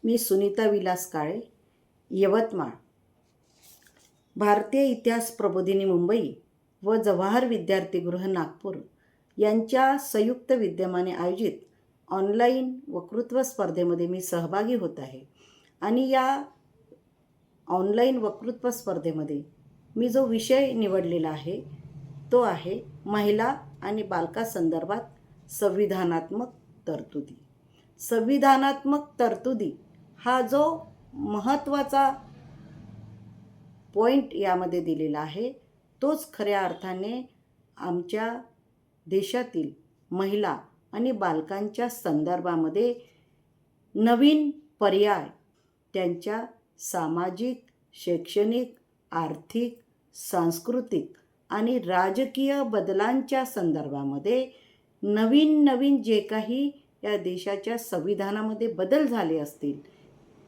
मी सुनीता विलास काळे, यवतमाळ. भारतीय इतिहास प्रबोधिनी मुंबई व जवाहर विद्यार्थीगृह नागपूर यांच्या संयुक्त विद्यमाने आयोजित ऑनलाईन वक्तृत्व स्पर्धेमध्ये मी सहभागी होत आहे. आणि या ऑनलाईन वक्तृत्व स्पर्धेमध्ये मी जो विषय निवडलेला आहे तो आहे महिला आणि बालकासंदर्भात संविधानात्मक तरतुदी. संविधानात्मक तरतुदी हा जो महत्त्वाचा पॉईंट यामध्ये दिलेला आहे तोच खऱ्या अर्थाने आमच्या देशातील महिला आणि बालकांच्या संदर्भामध्ये नवीन पर्याय, त्यांच्या सामाजिक, शैक्षणिक, आर्थिक, सांस्कृतिक आणि राजकीय बदलांच्या संदर्भामध्ये नवीन जे काही या देशाच्या संविधानामध्ये बदल झाले असतील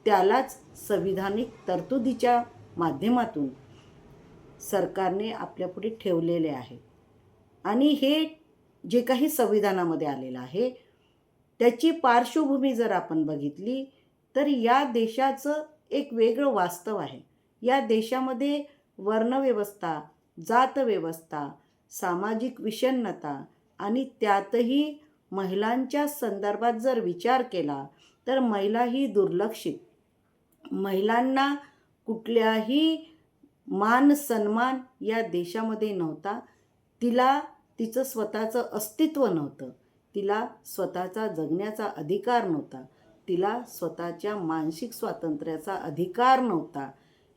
त्यालाच संविधानिक तरतुदीच्या माध्यमातून सरकारने आपल्यापुढे ठेवलेले आहे. आणि हे जे काही संविधानामध्ये आलेलं आहे त्याची पार्श्वभूमी जर आपण बघितली तर या देशाचं एक वेगळं वास्तव आहे. या देशामध्ये वर्णव्यवस्था, जातव्यवस्था, सामाजिक विषण्णता आणि त्यातही महिलांच्या संदर्भात जर विचार केला तर महिला ही दुर्लक्षित, महिलांना कुठल्याही मान सन्मान या देशामध्ये नव्हता. तिला तिचं स्वतःचं अस्तित्व नव्हतं, तिला स्वतःचा जगण्याचा अधिकार नव्हता, तिला स्वतःच्या मानसिक स्वातंत्र्याचा अधिकार नव्हता.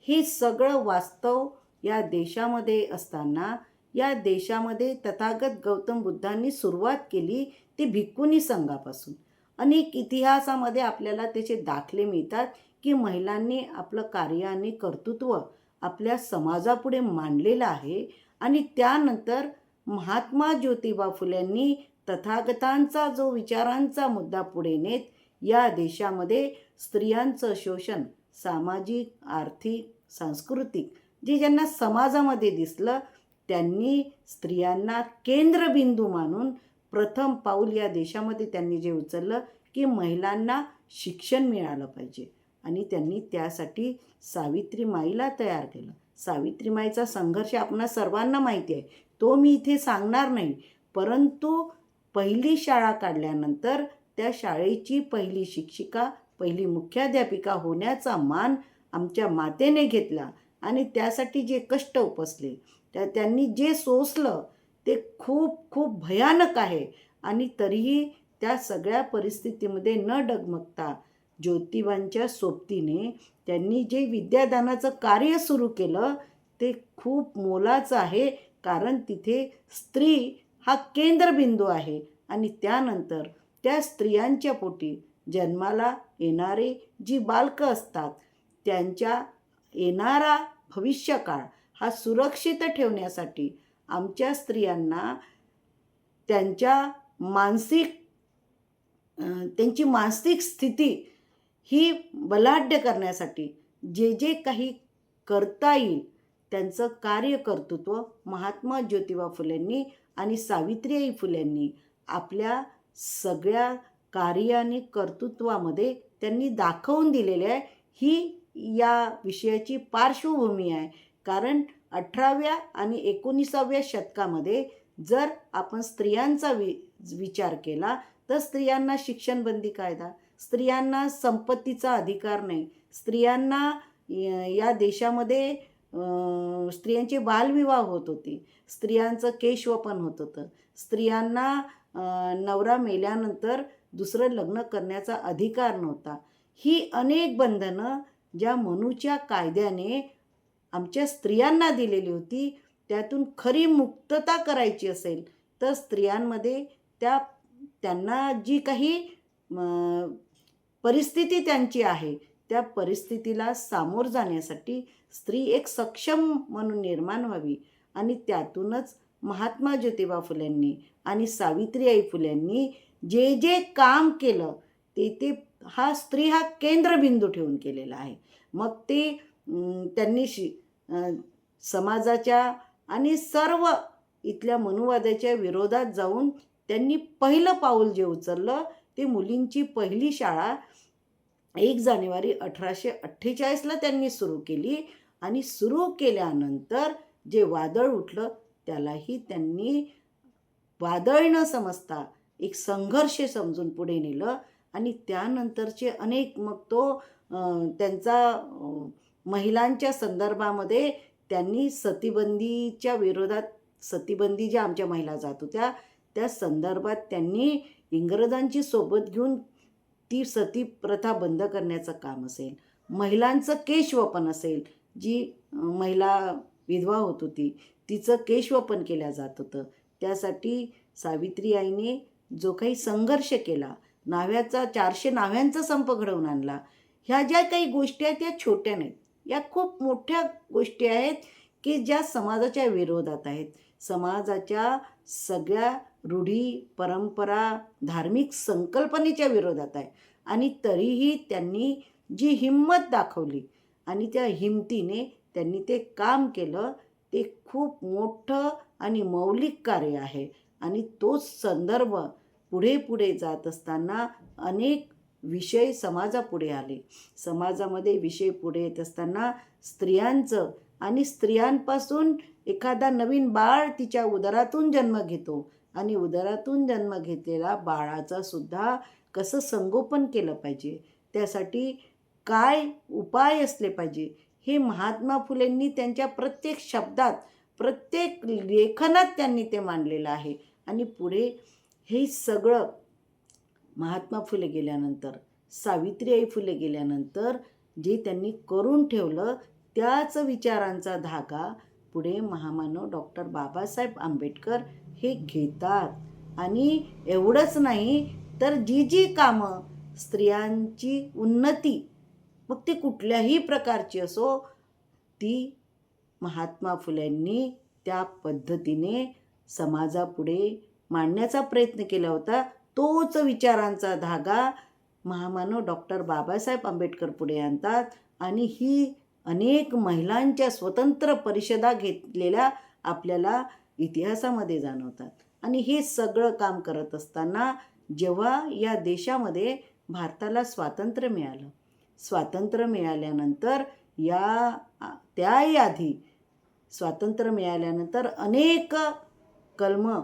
हे सगळं वास्तव या देशामध्ये असताना या देशामध्ये तथागत गौतम बुद्धांनी सुरुवात केली ती भिक्खुनी संघापासून. अनेक इतिहासामध्ये आपल्याला त्याचे दाखले मिळतात की महिलांनी आपलं कार्य आणि कर्तृत्व आपल्या समाजापुढे मांडलेलं आहे. आणि त्यानंतर महात्मा ज्योतिबा फुलेंनी तथागतांचा जो विचारांचा मुद्दा पुढे नेत या देशामध्ये स्त्रियांचं शोषण, सामाजिक, आर्थिक, सांस्कृतिक जे ज्यांना समाजामध्ये दिसलं त्यांनी स्त्रियांना केंद्रबिंदू मानून प्रथम पाऊल या देशामध्ये त्यांनी जे उचललं की महिलांना शिक्षण मिळालं पाहिजे. आणि त्यांनी त्यासाठी सावित्रीमाईला तयार केलं. सावित्रीमाईचा संघर्ष आपणा सर्वांना माहिती आहे, तो मी इथे सांगणार नाही. परंतु पहिली शाळा काढल्यानंतर त्या शाळेची पहिली शिक्षिका, पहिली मुख्याध्यापिका होण्याचा मान आमच्या मातेने घेतला. आणि त्यासाठी जे कष्ट उपसले, त्यांनी जे सोसलं ते खूप भयानक आहे. आणि तरीही त्या सगळ्या परिस्थितीमध्ये न डगमगता ज्योतिबांच्या सोबतीने त्यांनी जे विद्यादानाचं कार्य सुरू केलं ते खूप मोलाचं आहे. कारण तिथे स्त्री हा केंद्रबिंदू आहे. आणि त्यानंतर त्या स्त्रियांच्या पोटी जन्माला येणारे जी बालकं असतात त्यांच्या येणारा भविष्यकाळ हा सुरक्षित ठेवण्यासाठी आमच्या स्त्रियांना त्यांची मानसिक स्थिती ही बलाढ्य करण्यासाठी जे काही करता येईल त्यांचं कार्य कर्तृत्व महात्मा ज्योतिबा फुलेंनी आणि सावित्रीबाई फुलेंनी आपल्या सगळ्या कार्य आणि कर्तृत्वामध्ये त्यांनी दाखवून दिलेले आहे. ही या विषयाची पार्श्वभूमी आहे. कारण 18व्या आणि 19व्या शतकामध्ये जर आपण स्त्रियांचा विचार केला तर स्त्रियांना शिक्षणबंदी कायदा, स्त्रियांना संपत्तीचा अधिकार नाही, स्त्रियांना या देशामध्ये स्त्रियांचे बालविवाह होत होते, स्त्रियांचं केशवपन होत होतं, स्त्रियांना नवरा मेल्यानंतर दुसरं लग्न करण्याचा अधिकार नव्हता. ही अनेक बंधनं ज्या मनूच्या कायद्याने आमच्या स्त्रियांना दिलेली होती त्यातून खरी मुक्तता करायची असेल तर स्त्रियांमध्ये त्यांना जी काही परिस्थिती त्यांची आहे त्या परिस्थितीला सामोर जाण्यासाठी स्त्री एक सक्षम म्हणून निर्माण व्हावी. आणि त्यातूनच महात्मा ज्योतिबा फुलेंनी आणि सावित्रीबाई फुलेंनी जे काम केलं ते स्त्री हा केंद्रबिंदू ठेवून केलेला आहे. मग ते त्यांनी समाजाच्या आणि सर्व इथल्या मनुवादाच्या विरोधात जाऊन त्यांनी पहिलं पाऊल जे उचललं ते मुलींची पहिली शाळा 1 जानेवारी 1848ला त्यांनी सुरू केली आणि सुरू केल्यानंतर जे वादळ उठलं त्यालाही त्यांनी वादळ न समजता एक संघर्ष समजून पुढे नेलं आणि त्यानंतरचे अनेक मग तो त्यांचा महिलांच्या संदर्भामध्ये त्यांनी सतीबंदीच्या विरोधात, सतीबंदी ज्या आमच्या महिला जात होत्या त्या संदर्भात त्यांनी इंग्रजांची सोबत घेऊन ती सती प्रथा बंद करण्याचं काम असेल, महिलांचं केशवपन असेल, जी महिला विधवा होत होती तिचं केशवपन केलं जात होतं, त्यासाठी सावित्री आईने जो काही संघर्ष केला, 400 नाव्यांचा संप घडवून आणला. ह्या ज्या काही गोष्टी आहेत त्या छोट्या नाहीत, या खूप मोठ्या गोष्टी आहेत की ज्या समाजाच्या विरोधात आहेत, समाजाच्या सगळ्या रूढी परंपरा धार्मिक संकल्पनेच्या विरोधात आहे. आणि तरीही त्यांनी जी हिंमत दाखवली आणि त्या हिमतीने त्यांनी ते काम केलं, ते खूप मोठं आणि मौलिक कार्य आहे. आणि तोच संदर्भ पुढे पुढे जात असताना अनेक विषय समाजापुढे आले. समाजामध्ये विषय पुढे येत असताना स्त्रियांचं आणि स्त्रियांपासून एखादा नवीन बाळ तिच्या उदरातून जन्म घेतो आणि उदरातून जन्म घेतलेला बाळाचा सुद्धा कसं संगोपन केलं पाहिजे, त्यासाठी काय उपाय असले पाहिजे, हे महात्मा फुलेंनी त्यांच्या प्रत्येक शब्दात, प्रत्येक लेखनात त्यांनी ते मांडलेलं आहे. आणि पुढे हे सगळं महात्मा फुले गेल्यानंतर, सावित्रीबाई फुले गेल्यानंतर जे त्यांनी करून ठेवलं त्याच विचारांचा धागा पुढे महामानव डॉक्टर बाबासाहेब आंबेडकर हे घेतात. आणि एवढंच नाही तर जी जी कामं स्त्रियांची उन्नती, मग ती कुठल्याही प्रकारची असो, ती महात्मा फुल्यांनी त्या पद्धतीने समाजापुढे मांडण्याचा प्रयत्न केला होता. तोच विचारांचा धागा महामानव डॉक्टर बाबासाहेब आंबेडकर पुढे आणतात आणि ही अनेक महिलांच्या स्वतंत्र परिषदा घेतलेल्या आपल्याला इतिहासामध्ये जाणवतात. आणि हे सगळं काम करत असताना जेव्हा या देशामध्ये भारताला स्वातंत्र्य मिळालं, स्वातंत्र्य मिळाल्यानंतर त्याही आधी स्वातंत्र्य मिळाल्यानंतर अनेक कलमं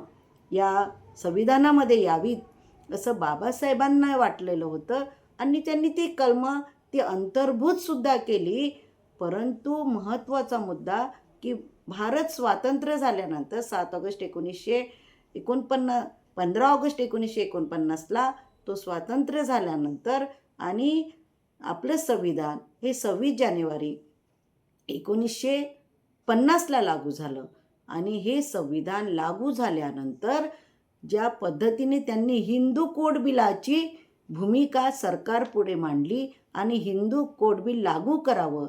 या संविधानामध्ये यावीत असं बाबासाहेबांना वाटलेलं होतं आणि त्यांनी ती कलमं ती अंतर्भूतसुद्धा केली. परंतु महत्त्वाचा मुद्दा की भारत स्वातंत्र्य झाल्यानंतर 15 ऑगस्ट 1949ला तो स्वातंत्र्य झाल्यानंतर आणि आपलं संविधान हे 26 जानेवारी 1950ला लागू झालं. आणि हे संविधान लागू झाल्यानंतर ज्या पद्धतीने त्यांनी हिंदू कोड बिलाची भूमिका सरकारपुढे मांडली आणि हिंदू कोड बिल लागू करावं,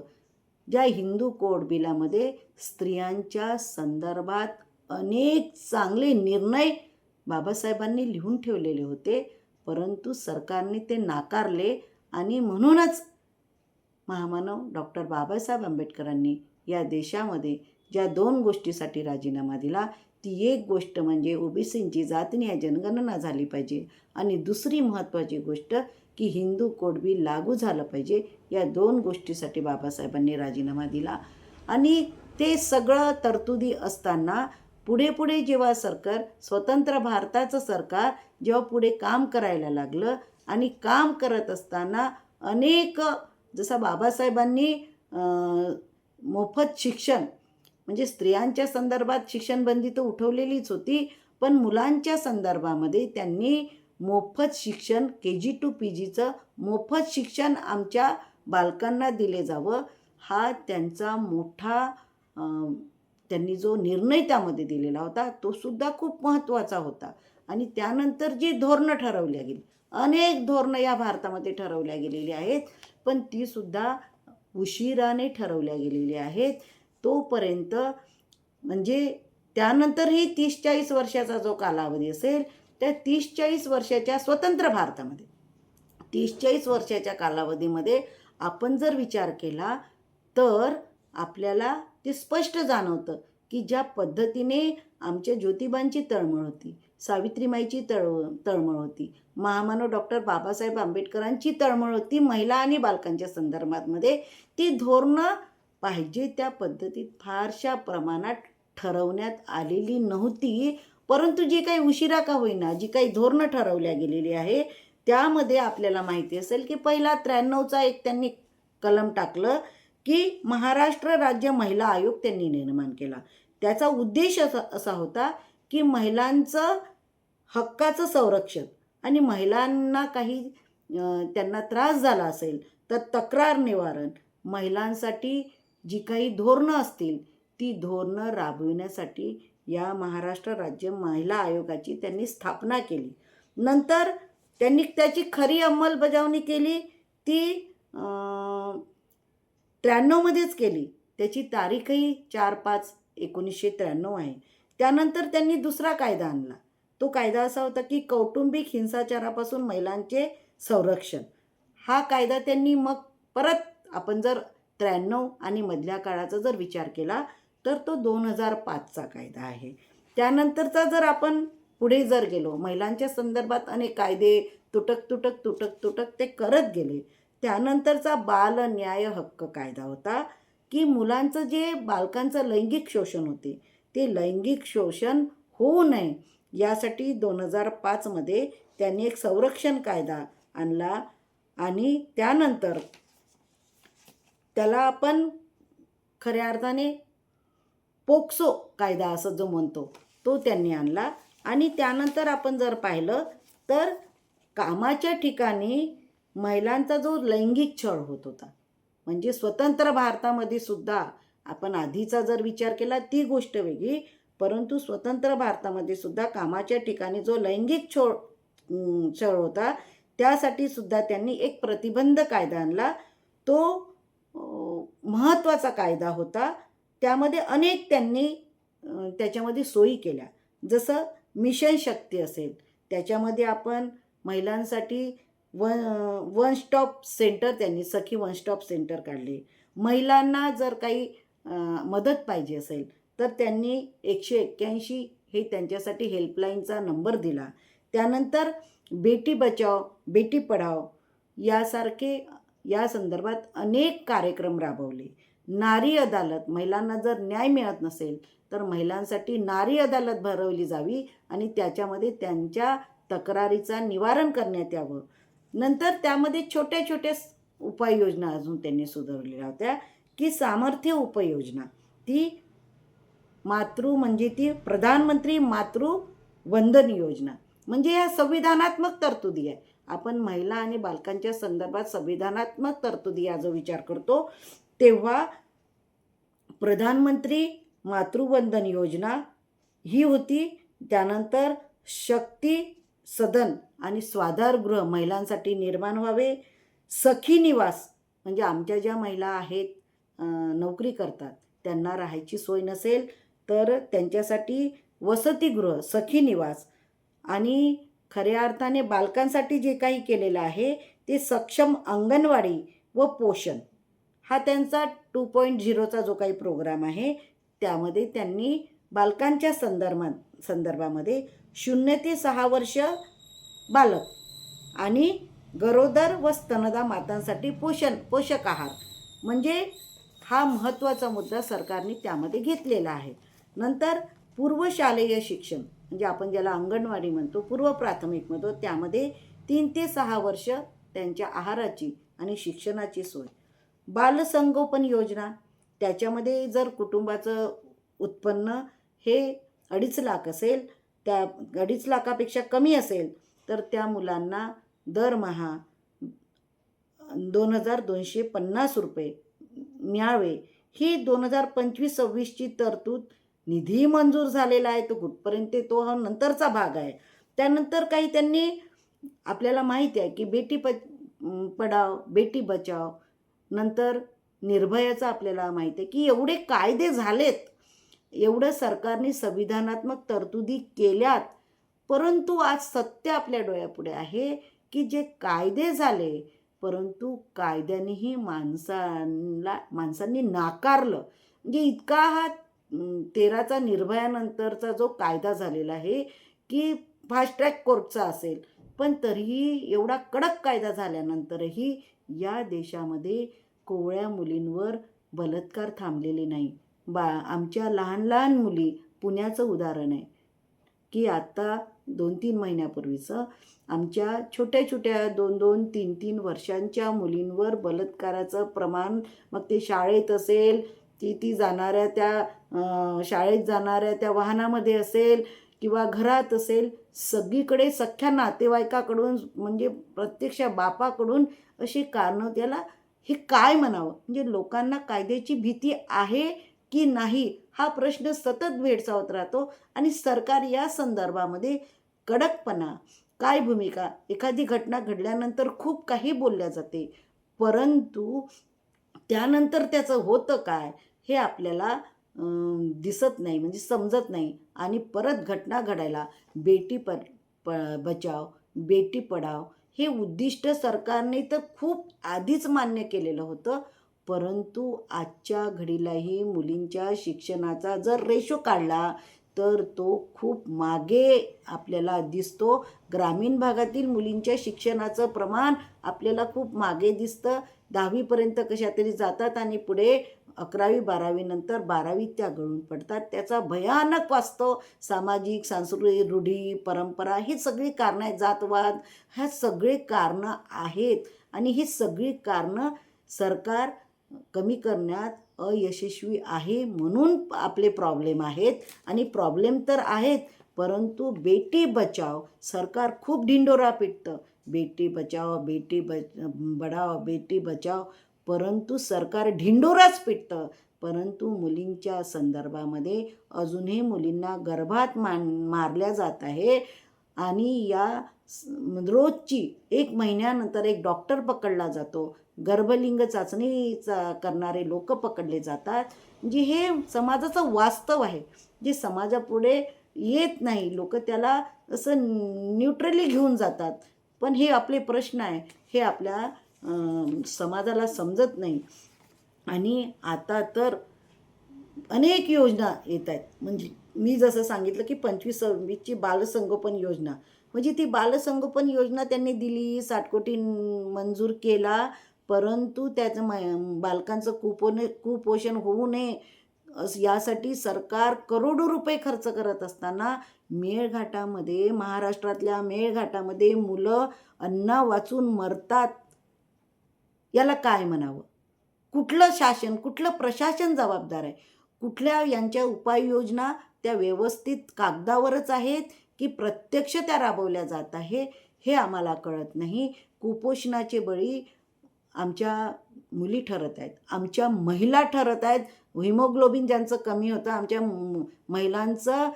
ज्या हिंदू कोड बिलामध्ये स्त्रियांच्या संदर्भात अनेक चांगले निर्णय बाबासाहेबांनी लिहून ठेवलेले होते, परंतु सरकारने ते नाकारले. आणि म्हणूनच महामानव डॉक्टर बाबासाहेब आंबेडकरांनी या देशामध्ये ज्या 2 गोष्टीसाठी राजीनामा दिला, ती एक गोष्ट म्हणजे ओबीसींची जातनिहाय जनगणना झाली पाहिजे आणि दुसरी महत्त्वाची गोष्ट की हिंदू कोड बिल लागू झालं पाहिजे. या 2 गोष्टीसाठी बाबासाहेबांनी राजीनामा दिला. आणि ते सगळं तरतुदी असताना पुढे पुढे जेव्हा सरकार, स्वतंत्र भारताचं सरकार जेव्हा पुढे काम करायला लागलं आणि काम करत असताना अनेक, जसं बाबासाहेबांनी मोफत शिक्षण म्हणजे स्त्रियांच्या संदर्भात शिक्षणबंदी तर उठवलेलीच होती, पण मुलांच्या संदर्भामध्ये त्यांनी मोफत शिक्षण KG to PGचं मोफत शिक्षण आमच्या बालकांना दिले जावं, हा त्यांचा मोठा त्यांनी जो निर्णय त्यामध्ये दिलेला होता तो सुद्धा खूप महत्त्वाचा होता. आणि त्यानंतर जी धोरणं ठरवल्या गेली, अनेक धोरणं या भारतामध्ये ठरवल्या गेलेली आहेत, पण तीसुद्धा उशिराने ठरवल्या गेलेली आहेत. तोपर्यंत म्हणजे त्यानंतरही 30-40 वर्षाचा जो कालावधी असेल, त्या 30-40 वर्षाच्या स्वतंत्र भारतामध्ये 30-40 वर्षाच्या कालावधीमध्ये आपण जर विचार केला तर आपल्याला ते स्पष्ट जाणवतं की ज्या पद्धतीने आमच्या ज्योतिबांची तळमळ होती, सावित्रीमाईची तळमळ होती, महामानव डॉक्टर बाबासाहेब आंबेडकरांची तळमळ होती महिला आणि बालकांच्या संदर्भामध्ये. ती धोरणं पाहिजे त्या पद्धतीत फारशा प्रमाणात ठरवण्यात आलेली नव्हती. परंतु जी काही उशिरा का होईना जी काही धोरणं ठरवल्या गेलेली आहे त्यामध्ये आपल्याला माहिती असेल की पहिला 93चा एक त्यांनी कलम टाकलं की महाराष्ट्र राज्य महिला आयोग त्यांनी निर्माण केला. त्याचा उद्देश असा होता की महिलांचं हक्काचं संरक्षण आणि महिलांना काही त्यांना त्रास झाला असेल तर तक्रार निवारण, महिलांसाठी जी काही धोरणं असतील ती धोरणं राबविण्यासाठी या महाराष्ट्र राज्य महिला आयोगाची त्यांनी स्थापना केली. नंतर त्यांनी त्याची खरी अंमलबजावणी केली ती 93मध्येच केली. त्याची तारीखही 4/5/1993 आहे. त्यानंतर त्यांनी दुसरा कायदा आणला. तो कायदा असा होता की कौटुंबिक हिंसाचारापासून महिलांचे संरक्षण. हा कायदा त्यांनी मग परत आपण जर 93 आणि मधल्या काळाचा जर विचार केला तर तो 2005चा कायदा आहे. त्यानंतरचा जर आपण पुढे जर गेलो महिलांच्या संदर्भात अनेक कायदे तुटक ते करत गेले. त्यानंतरचा बाल न्याय हक्क कायदा होता की मुलांचं जे बालकांचं लैंगिक शोषण होते ते लैंगिक शोषण होऊ नये यासाठी 2005मध्ये त्यांनी एक संरक्षण कायदा आणला आणि त्यानंतर त्याला आपण खऱ्या अर्थाने पोक्सो कायदा असं जो म्हणतो तो त्यांनी आणला. आणि त्यानंतर आपण जर पाहिलं तर कामाच्या ठिकाणी महिलांचा जो लैंगिक छळ होत होता म्हणजे स्वतंत्र भारतामध्ये सुद्धा आपण आधीचा जर विचार केला ती गोष्ट वेगळी, परंतु स्वतंत्र भारतामध्ये सुद्धा कामाच्या ठिकाणी जो लैंगिक छळ होता त्यासाठी सुद्धा त्यांनी एक प्रतिबंध कायदा आणला. तो महत्त्वाचा कायदा होता. त्यामध्ये अनेक त्यांनी त्याच्यामध्ये सोयी केल्या. जसं मिशन शक्ती असेल त्याच्यामध्ये आपण महिलांसाठी वन स्टॉप सेंटर त्यांनी सखी वन स्टॉप सेंटर काढले. महिलांना जर काही मदत पाहिजे असेल तर त्यांनी 181 हे त्यांच्यासाठी हेल्पलाईनचा नंबर दिला. त्यानंतर बेटी बचाव बेटी पढाव यासारखे या संदर्भात अनेक कार्यक्रम राबवले. नारी अदालत, महिलांना जर न्याय मिळत नसेल तर महिलांसाठी नारी अदालत भरवली जावी आणि त्याच्यामध्ये त्यांच्या तक्रारीचा निवारण करण्यात यावं. नंतर त्यामध्ये छोट्या उपाययोजना अजून त्यांनी सुधारलेल्या होत्या की सामर्थ्य उपयोजना. ती म्हणजे ती प्रधानमंत्री मातृ वंदन योजना म्हणजे या संविधानात्मक तरतुदी आहे. आपण महिला आणि बालकांच्या संदर्भात संविधानात्मक तरतुदी या जो विचार करतो तेव्हा प्रधानमंत्री मातृवंदन योजना ही होती. त्यानंतर शक्ती सदन आणि स्वाधारगृह महिलांसाठी निर्माण व्हावे. सखी निवास म्हणजे आमच्या ज्या महिला आहेत नोकरी करतात त्यांना राहायची सोय नसेल तर त्यांच्यासाठी वसतिगृह सखी निवास. आणि खऱ्या अर्थाने बालकांसाठी जे काही केलेलं आहे ते सक्षम अंगणवाडी व पोषण हा त्यांचा 2.0चा जो काही प्रोग्राम आहे त्यामध्ये त्यांनी बालकांच्या संदर्भामध्ये 0 ते 6 वर्ष बालक आणि गरोदर व स्तनदा मातांसाठी पोषक आहार म्हणजे हा महत्त्वाचा मुद्दा सरकारने त्यामध्ये घेतलेला आहे. नंतर पूर्वशालेय शिक्षण म्हणजे आपण ज्याला अंगणवाडी म्हणतो पूर्व प्राथमिक म्हणतो त्यामध्ये 3 ते 6 वर्ष त्यांच्या आहाराची आणि शिक्षणाची सोय. बालसंगोपन योजना त्याच्यामध्ये जर कुटुंबाचं उत्पन्न हे 2.5 लाख असेल त्या 2.5 लाखापेक्षा कमी असेल तर त्या मुलांना दरमहा 2,250 रुपये मिळावे. ही 2025-26ची तरतूद निधी मंजूर झालेला आहे. तो कुठपर्यंत तो हा नंतरचा भाग आहे. त्यानंतर काही त्यांनी आपल्याला माहिती आहे की बेटी पढाव बेटी बचाव नंतर निर्भयाचं आपल्याला माहिती आहे की एवढे कायदे झालेत, एवढं सरकारने संविधानात्मक तरतुदी केल्यात, परंतु आज सत्य आपल्या डोळ्यापुढे आहे की जे कायदे झाले परंतु कायद्यानेही माणसांनी नाकारलं. म्हणजे इतका हा 13चा निर्भयानंतरचा जो कायदा झालेला आहे की फास्ट ट्रॅक कोर्टचा असेल, पण तरीही एवढा कडक कायदा झाल्यानंतरही या देशामध्ये कोवळ्या मुलींवर बलात्कार थांबलेले नाही. आमच्या लहान लहान मुली, पुण्याचं उदाहरण आहे की आता 2-3 महिन्यापूर्वीचं आमच्या छोट्या छोट्या 2-2, 3-3 वर्षांच्या मुलींवर बलात्काराचं प्रमाण, मग ते शाळेत असेल, ती जाणाऱ्या त्या शाळेत जाणाऱ्या त्या वाहनामध्ये असेल किंवा घरात असेल, सगळीकडे सख्ख्या नातेवाईकाकडून म्हणजे प्रत्यक्ष बापाकडून अशी कारणं. त्याला हे काय म्हणावं? म्हणजे लोकांना कायद्याची भीती आहे की नाही हा प्रश्न सतत भेडसावत राहतो. आणि सरकार या संदर्भामध्ये कडकपणा, काय भूमिका, एखादी घटना घडल्यानंतर खूप काही बोलल्या जाते, परंतु त्यानंतर त्याचं होतं काय हे आपल्याला दिसत नाही, म्हणजे समजत नाही. आणि परत घटना घडायला बेटी बचाव, बेटी पढाव हे उद्दिष्ट सरकारने तर खूप आधीच मान्य केलेलं होतं, परंतु आजच्या घडीलाही मुलींच्या शिक्षणाचा जर रेशो काढला तर तो खूप मागे आपल्याला दिसतो. ग्रामीण भागातील मुलींच्या शिक्षणाचं प्रमाण आपल्याला खूप मागे दिसतं. 10वीपर्यंत कशा तरी जातात आणि पुढे 11वी-12वी नंतर 12वीत त्या गळून पडतात. त्याचा भयानक वास्तव सामाजिक, सांस्कृतिक रूढी, परंपरा ही सगळी कारणं आहेत, जातवाद, ह्या सगळे कारणं आहेत. आणि ही सगळी कारणं सरकार कमी करण्यात अयशस्वी आहे, म्हणून आपले प्रॉब्लेम आहेत. आणि प्रॉब्लेम तर आहेत, परंतु बेटी बचाव सरकार खूप ढिंडोरा पिटतं, बेटी बचाव, बेटी बढाव, बेटी बचाव, परंतु सरकार ढिंडोराच पिटतं. परंतु मुलींच्या संदर्भामध्ये अजूनही मुलींना गर्भात मारल्या जात आहे. आणि या रोजची 1 महिन्यानंतर एक डॉक्टर पकडला जातो, गर्भलिंग चाचणीचा करणारे लोक पकडले जातात. म्हणजे हे समाजाचं वास्तव आहे, जे समाजापुढे येत नाही. लोक त्याला असं न्यूट्रली घेऊन जातात, पण हे आपले प्रश्न आहे, हे आपल्या समाजाला समजत नाही. आणि आता तर अनेक योजना येत आहेत. म्हणजे मी जसं सांगितलं की 25-26ची बालसंगोपन योजना, म्हणजे ती बालसंगोपन योजना त्यांनी दिली, 60 कोटी मंजूर केला, परंतु त्याचं बालकांचं कुपोषण होऊ नये यासाठी सरकार करोडो रुपये खर्च करत असताना मेळघाटामध्ये, महाराष्ट्रातल्या मेळघाटामध्ये मुलं अन्न वाचून मरतात. याला काय म्हणावं? कुठलं शासन, कुठलं प्रशासन जबाबदार आहे? कुठल्या यांच्या उपाययोजना त्या व्यवस्थित कागदावरच आहेत की प्रत्यक्ष त्या राबवल्या जात आहे, हे आम्हाला कळत नाही. कुपोषणाचे बळी आमच्या मुली ठरत आहेत, आमच्या महिला ठरत आहेत. हिमोग्लोबिन ज्यांचं कमी होतं, आमच्या महिलांचं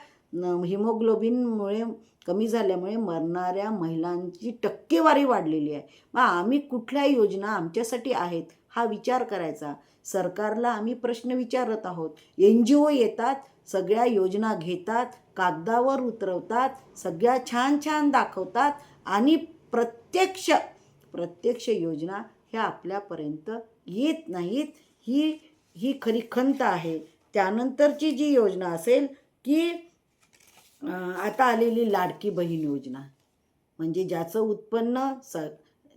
हिमोग्लोबिनमुळे कमी झाल्यामुळे मरणाऱ्या महिलांची टक्केवारी वाढलेली आहे. मग आम्ही कुठल्या योजना आमच्यासाठी आहेत हा विचार करायचा. सरकारला आम्ही प्रश्न विचारत आहोत. NGO येतात, सगळ्या योजना घेतात, कागदावर उतरवतात, सगळ्या छान छान दाखवतात आणि प्रत्यक्ष योजना ह्या आपल्यापर्यंत येत नाहीत. ही खरी खंत आहे. त्यानंतरची जी योजना असेल की आता आलेली लाडकी बहीण योजना, म्हणजे ज्याचं उत्पन्न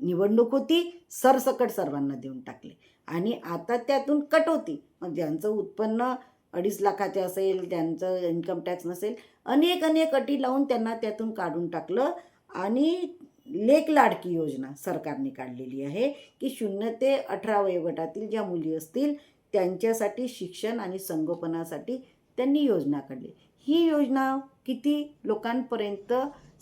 निवडणूक होती, सरसकट सर्वांना देऊन टाकले आणि आता त्यातून कट होती. मग ज्यांचं उत्पन्न 2.5 लाखाचे असेल, त्यांचं इन्कम टॅक्स नसेल, अनेक अटी लावून त्यांना त्यातून काढून टाकलं. आणि लेक लाडकी योजना सरकारने काढलेली आहे की 0 ते 18 वयोगटातील ज्या मुली असतील त्यांच्यासाठी शिक्षण आणि संगोपनासाठी त्यांनी योजना काढली. ही योजना किती लोकांपर्यंत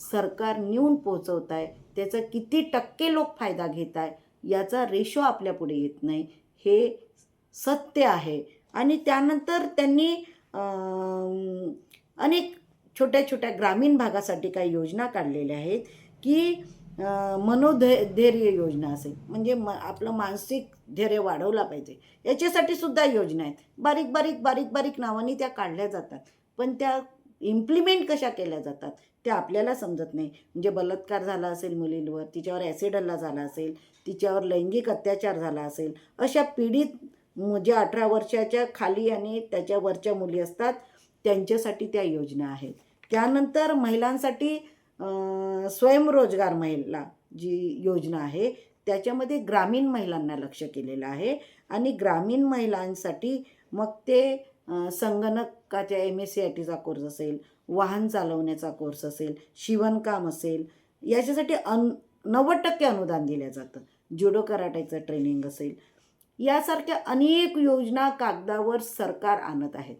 सरकार नेऊन पोहोचवत आहे, त्याचा किती टक्के लोक फायदा घेत आहे, याचा रेशो आपल्यापुढे येत नाही, हे सत्य आहे. आणि त्यानंतर त्यांनी अनेक छोट्या छोट्या ग्रामीण भागासाठी काही योजना काढलेल्या आहेत की मनोधैर्य योजना असेल, म्हणजे आपलं मानसिक धैर्य वाढवला पाहिजे, याच्यासाठी सुद्धा योजना आहेत. बारीक नावांनी त्या काढल्या जातात, पण त्या इम्प्लिमेंट कशा केल्या जातात ते आपल्याला समजत नाही. म्हणजे बलात्कार झाला असेल मुलींवर, तिच्यावर ॲसिड हल्ला झाला असेल, तिच्यावर लैंगिक अत्याचार झाला असेल, अशा पीडित जे 18 वर्षाच्या खाली आणि त्याच्यावरच्या मुली असतात त्यांच्यासाठी त्या योजना आहेत. त्यानंतर महिलांसाठी स्वयंरोजगार महिला जी योजना आहे त्याच्यामध्ये ग्रामीण महिलांना लक्ष केलेलं आहे. आणि ग्रामीण महिलांसाठी मग ते संगणकाच्या MSCITचा कोर्स असेल, वाहन चालवण्याचा कोर्स असेल, शिवणकाम असेल, याच्यासाठी 90% अनुदान दिलं जातं. जुडो कराटेचं ट्रेनिंग असेल, यासारख्या अनेक योजना कागदावर सरकार आणत आहेत.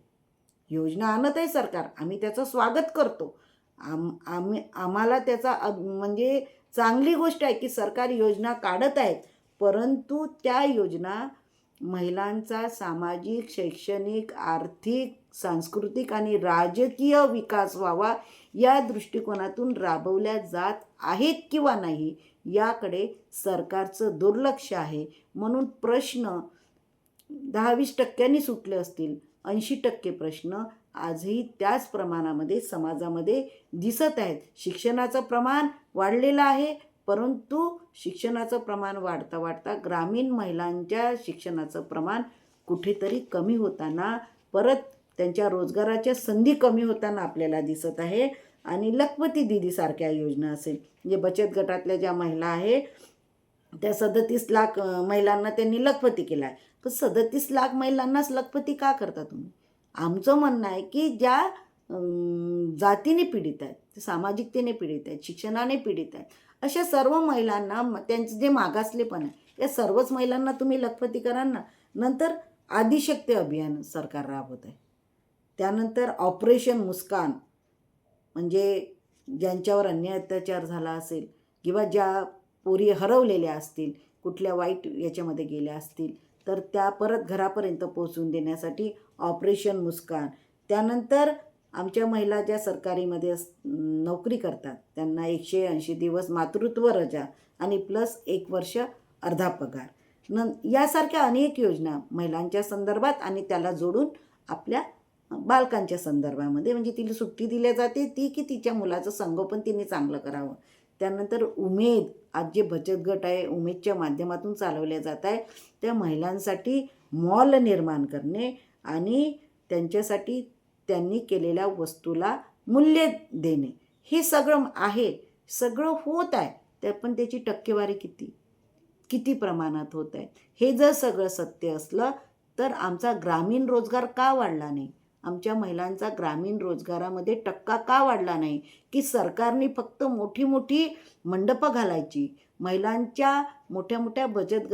योजना आणत आहे सरकार, आम्ही त्याचं स्वागत करतो. आम्हाला त्याचा म्हणजे चांगली गोष्ट आहे की सरकार योजना काढत आहेत, परंतु त्या योजना महिलांचा सामाजिक, शैक्षणिक, आर्थिक, सांस्कृतिक आणि राजकीय विकास व्हावा या दृष्टिकोनातून राबवल्या जात आहेत किंवा नाही याकडे सरकारचं दुर्लक्ष आहे. म्हणून प्रश्न 10-20% सुटले असतील, 80% प्रश्न आजही त्याच प्रमाणामध्ये समाजामध्ये दिसत आहेत. शिक्षणाचं प्रमाण वाढलेलं आहे, परंतु शिक्षणाचं प्रमाण वाढता वाढता ग्रामीण महिलांच्या शिक्षणाचं प्रमाण कुठेतरी कमी होताना, परत त्यांच्या रोजगाराच्या संधी कमी होताना आपल्याला दिसत आहे. आणि लखपती दीदीसारख्या योजना असेल, म्हणजे बचत गटातल्या ज्या महिला आहे त्या 37 लाख महिलांना त्यांनी लखपती केला आहे. तर 37 लाख महिलांनाच लखपती का करता तुम्ही? आमचं म्हणणं आहे की ज्या जातीने पीडित आहेत, सामाजिकतेने पीडित आहेत, शिक्षणाने पीडित आहेत, अशा सर्व महिलांना त्यांचं जे मागासलेपण आहे या सर्वच महिलांना तुम्ही लखपती करा ना. नंतर आदिशक्ती अभियान सरकार राबवत आहे. त्यानंतर ऑपरेशन मुस्कान, म्हणजे ज्यांच्यावर अन्याय अत्याचार झाला असेल किंवा ज्या पोरी हरवलेल्या असतील, कुठल्या वाईट याच्यामध्ये गेल्या असतील, तर त्या परत घरापर्यंत पोहोचून देण्यासाठी ऑपरेशन मुस्कान. त्यानंतर आमच्या महिला ज्या सरकारीमध्ये नोकरी करतात त्यांना 180 दिवस मातृत्व रजा आणि प्लस 1 वर्ष अर्धा पगार, यासारख्या अनेक योजना महिलांच्या संदर्भात आणि त्याला जोडून आपल्या बालकांच्या संदर्भामध्ये, म्हणजे तिला सुट्टी दिली जाते ती की तिच्या मुलाचं संगोपन तिने चांगलं करावं. त्यानंतर उमेद, आज जे बचत गट आहे उमेदच्या माध्यमातून चालवल्या जात आहे, त्या महिलांसाठी मॉल निर्माण करणे आणि त्यांच्यासाठी त्यांनी केलेल्या वस्तूला मूल्य देणे, हे सगळं आहे, सगळं होत आहे. पण त्याची टक्केवारी किती प्रमाणात होत आहे? हे जर सगळं सत्य असलं तर आमचा ग्रामीण रोजगार का वाढला नाही? आमच्या महिलांचा ग्रामीण रोजगारामध्ये टक्का का वाढला नाही? की सरकारने फक्त मोठी मंडपं घालायची, महिलांच्या मोठ्या बचत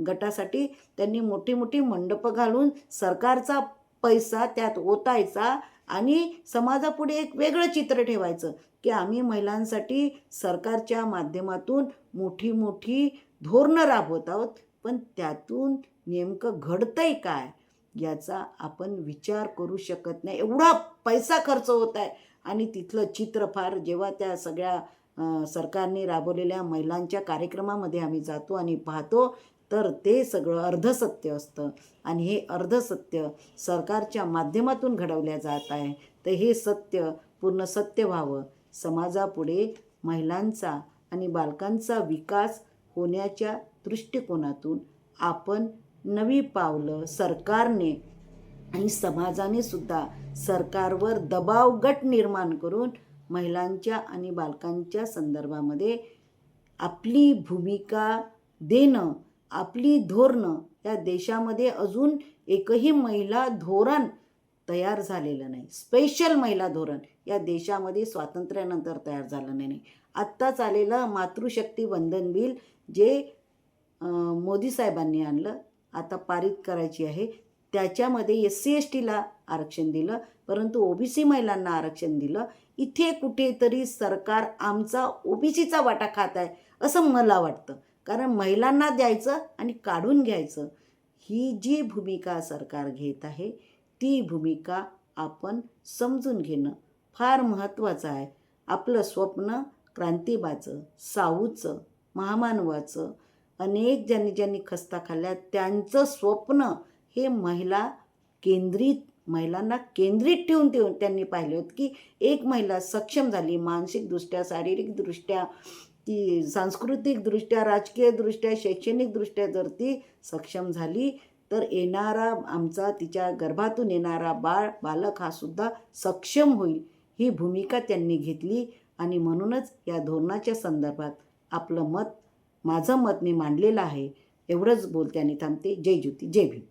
गटासाठी त्यांनी मोठी मंडपं घालून सरकारचा पैसा त्यात ओतायचा आणि समाजापुढे एक वेगळं चित्र ठेवायचं की आम्ही महिलांसाठी सरकारच्या माध्यमातून मोठी धोरणं राबवत आहोत. पण त्यातून नेमकं घडतंय काय याचा आपण विचार करू शकत नाही. एवढा पैसा खर्च होत आहे आणि तिथलं चित्र फार, जेव्हा त्या सगळ्या सरकारने राबवलेल्या महिलांच्या कार्यक्रमामध्ये आम्ही जातो आणि पाहतो तर ते सगळं अर्धसत्य असतं. आणि हे अर्धसत्य सरकारच्या माध्यमातून घडवल्या जात आहे. तर हे सत्य पूर्ण सत्य व्हावं, समाजापुढे महिलांचा आणि बालकांचा विकास होण्याच्या दृष्टिकोनातून आपण नवी पावलं सरकारने आणि समाजाने सुद्धा सरकारवर दबाव गट निर्माण करून महिलांच्या आणि बालकांच्या संदर्भामध्ये आपली भूमिका देणं, आपली धोरणं, या देशामध्ये अजून एकही महिला धोरण तयार झालेलं नाही. स्पेशल महिला धोरण या देशामध्ये स्वातंत्र्यानंतर तयार झालं नाही. आत्ताच आलेलं मातृशक्ती वंदन बिल जे मोदी साहेबांनी आणलं, आता पारित करायची आहे, त्याच्यामध्ये SC/STला आरक्षण दिलं, परंतु OBC महिलांना आरक्षण दिलं. इथे कुठेतरी सरकार आमचा OBCचा वाटा खात आहे असं मला वाटतं. कारण महिलांना द्यायचं आणि काढून घ्यायचं, ही जी भूमिका सरकार घेत आहे ती भूमिका आपण समजून घेणं फार महत्त्वाचं आहे. आपलं स्वप्न क्रांतीबाचं, साऊचं, महामानवाचं, अनेक ज्यांनी खस्ता खाल्ल्या त्यांचं स्वप्न हे महिलांना केंद्रित ठेवून त्यांनी पाहिले होते की एक महिला सक्षम झाली, मानसिकदृष्ट्या, शारीरिकदृष्ट्या, ती सांस्कृतिकदृष्ट्या, राजकीयदृष्ट्या, शैक्षणिकदृष्ट्या जर ती सक्षम झाली तर येणारा आमचा, तिच्या गर्भातून येणारा बालक हा सुद्धा सक्षम होईल. ही भूमिका त्यांनी घेतली आणि म्हणूनच या धोरणाच्या संदर्भात माझं मत मी मांडलेलं आहे. एवढंच बोलते आणि थांबते. जय ज्योती, जय भीम.